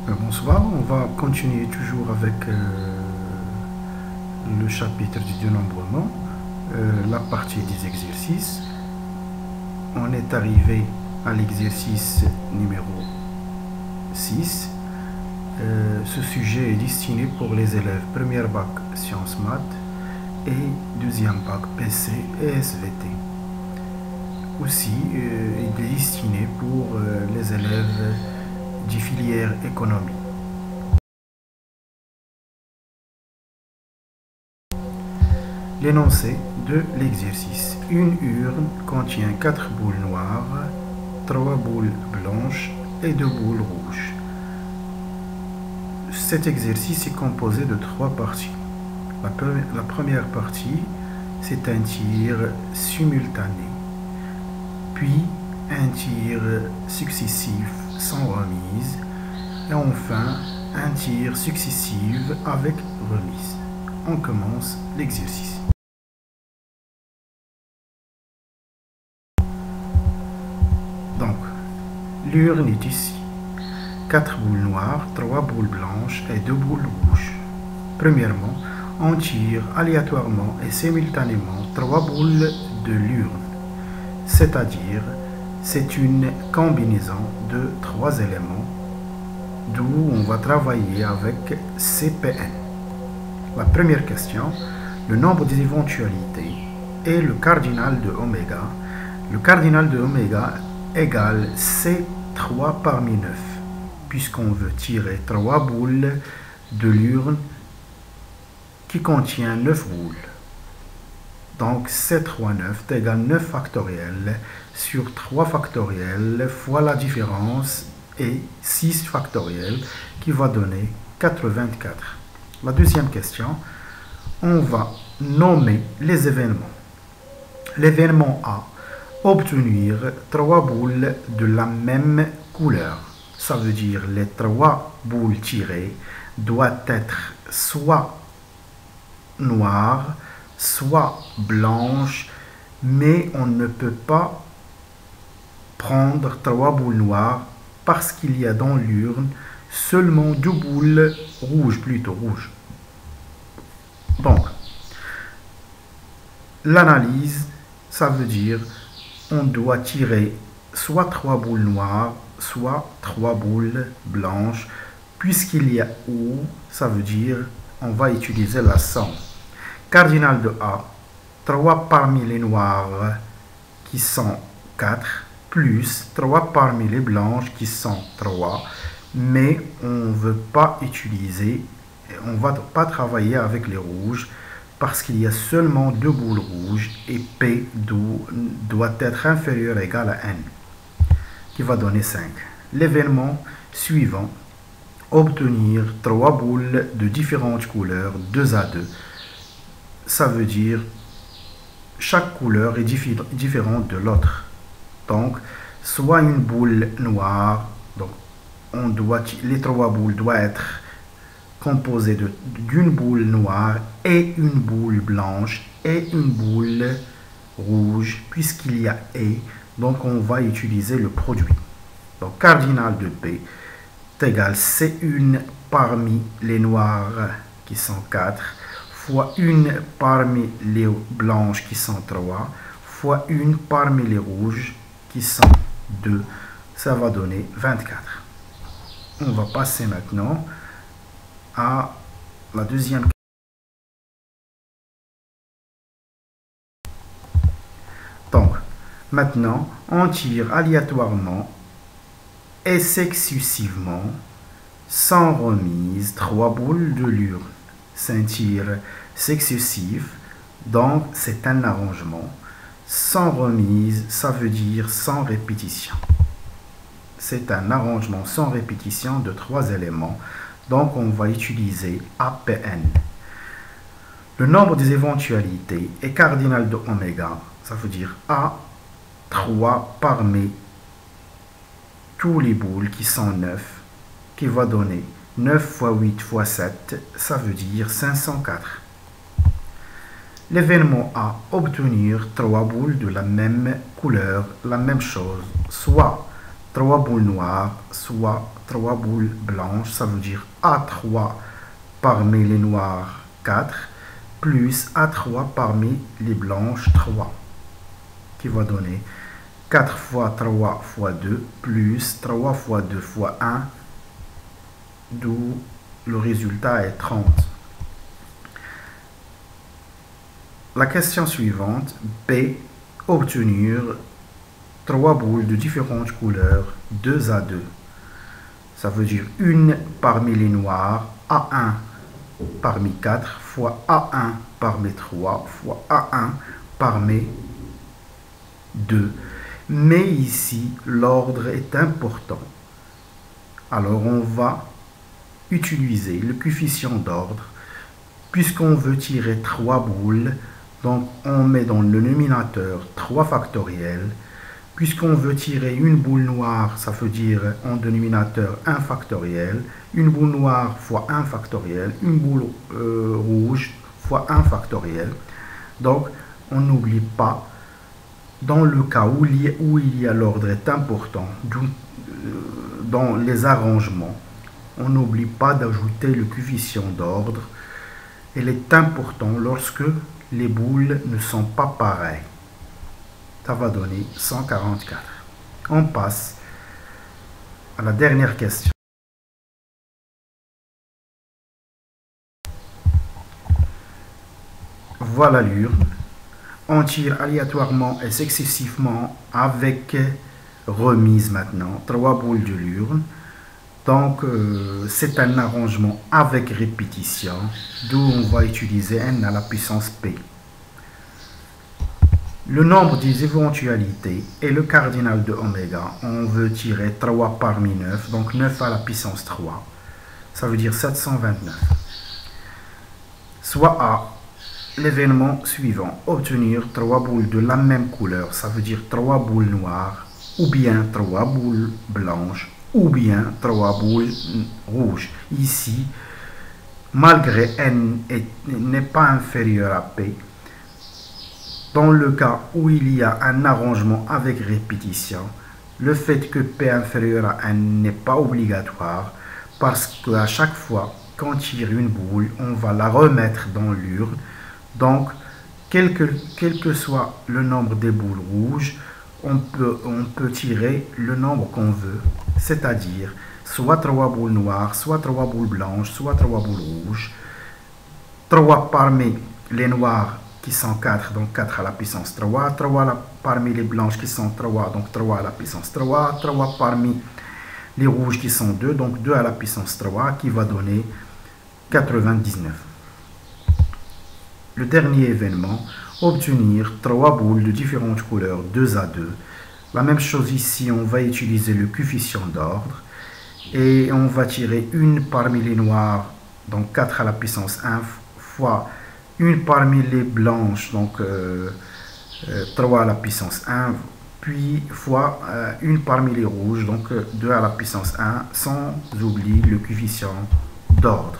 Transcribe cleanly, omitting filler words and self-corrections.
Bonsoir, on va continuer toujours avec le chapitre du dénombrement, la partie des exercices. On est arrivé à l'exercice numéro 6. Ce sujet est destiné pour les élèves première bac sciences maths et deuxième bac PC et SVT. Aussi, il est destiné pour les élèves de filière économie. L'énoncé de l'exercice. Une urne contient 4 boules noires, 3 boules blanches et 2 boules rouges. Cet exercice est composé de 3 parties. La première partie, c'est un tir simultané, puis un tir successif sans remise, et enfin un tir successif avec remise. On commence l'exercice. Donc, l'urne est ici. 4 boules noires, 3 boules blanches et 2 boules rouges. Premièrement, on tire aléatoirement et simultanément 3 boules de l'urne, c'est-à-dire c'est une combinaison de 3 éléments, d'où on va travailler avec CPN. La première question, le nombre des éventualités est le cardinal de oméga. Le cardinal de oméga égale C3 parmi 9, puisqu'on veut tirer 3 boules de l'urne qui contient 9 boules. Donc C3 9 égale 9 factoriel sur 3 factoriel fois la différence et 6 factoriel qui va donner 84. La deuxième question, on va nommer les événements. L'événement A, obtenir 3 boules de la même couleur. Ça veut dire les 3 boules tirées doivent être soit noires, soit blanches, mais on ne peut pas prendre 3 boules noires parce qu'il y a dans l'urne seulement 2 boules rouges, plutôt rouges. Donc, l'analyse, ça veut dire on doit tirer soit 3 boules noires, soit 3 boules blanches, puisqu'il y a ou, ça veut dire on va utiliser la somme. Cardinal de A, 3 parmi les noirs qui sont 4, plus 3 parmi les blanches qui sont 3, mais on ne veut pas utiliser, on ne va pas travailler avec les rouges parce qu'il y a seulement 2 boules rouges et P doit être inférieur ou égal à N, qui va donner 5. L'événement suivant, obtenir 3 boules de différentes couleurs, 2 à 2. Ça veut dire chaque couleur est différente de l'autre. Donc, soit une boule noire, donc les 3 boules doivent être composées d'une boule noire et une boule blanche et une boule rouge, puisqu'il y a et, donc on va utiliser le produit. Donc, cardinal de P est égal C1 parmi les noirs qui sont 4, fois 1 parmi les blanches qui sont 3, fois 1 parmi les rouges qui sont 2. Ça va donner 24. On va passer maintenant à la deuxième question. Donc, maintenant, on tire aléatoirement et successivement, sans remise, 3 boules de l'urne. C'est un tir successif, donc c'est un arrangement. Sans remise, ça veut dire sans répétition. C'est un arrangement sans répétition de 3 éléments, donc on va utiliser APN. Le nombre des éventualités est cardinal de oméga, ça veut dire A, 3 parmi tous les boules qui sont 9, qui va donner 9 fois 8 fois 7, ça veut dire 504. L'événement A, obtenir 3 boules de la même couleur, la même chose, soit 3 boules noires, soit 3 boules blanches, ça veut dire A3 parmi les noirs 4, plus A3 parmi les blanches 3, qui va donner 4 fois 3 fois 2, plus 3 fois 2 fois 1, d'où le résultat est 30. La question suivante, B, obtenir 3 boules de différentes couleurs, 2 à 2. Ça veut dire une parmi les noirs, A1 parmi 4, fois A1 parmi 3, fois A1 parmi 2. Mais ici, l'ordre est important. Alors, on va utiliser le coefficient d'ordre. Puisqu'on veut tirer 3 boules, donc on met dans le dénominateur 3 factoriels. Puisqu'on veut tirer une boule noire, ça veut dire en dénominateur 1 factoriel. Une boule noire fois 1 factoriel. Une boule rouge fois 1 factoriel. Donc, on n'oublie pas, dans le cas où il y a l'ordre est important, dans les arrangements, on n'oublie pas d'ajouter le coefficient d'ordre. Il est important lorsque les boules ne sont pas pareilles. Ça va donner 144. On passe à la dernière question. Voilà l'urne. On tire aléatoirement et successivement avec remise maintenant 3 boules de l'urne. Donc, c'est un arrangement avec répétition, d'où on va utiliser n à la puissance p. Le nombre des éventualités est le cardinal de oméga. On veut tirer 3 parmi 9, donc 9 à la puissance 3. Ça veut dire 729. Soit A, l'événement suivant, obtenir 3 boules de la même couleur, ça veut dire 3 boules noires, ou bien 3 boules blanches, ou bien 3 boules rouges. Ici, malgré n n'est pas inférieur à p, dans le cas où il y a un arrangement avec répétition, le fait que p inférieur à n n'est pas obligatoire, parce qu'à chaque fois qu'on tire une boule, on va la remettre dans l'urne. Donc, quel que soit le nombre des boules rouges, on peut tirer le nombre qu'on veut, c'est-à-dire soit 3 boules noires, soit 3 boules blanches, soit 3 boules rouges. 3 parmi les noirs qui sont 4, donc 4 à la puissance 3. 3 parmi les blanches qui sont 3, donc 3 à la puissance 3. 3 parmi les rouges qui sont 2, donc 2 à la puissance 3, qui va donner 99. Le dernier événement, obtenir 3 boules de différentes couleurs 2 à 2. La même chose ici, on va utiliser le coefficient d'ordre et on va tirer une parmi les noirs, donc 4 à la puissance 1, fois une parmi les blanches, donc 3 à la puissance 1, puis fois une parmi les rouges, donc 2 à la puissance 1, sans oublier le coefficient d'ordre.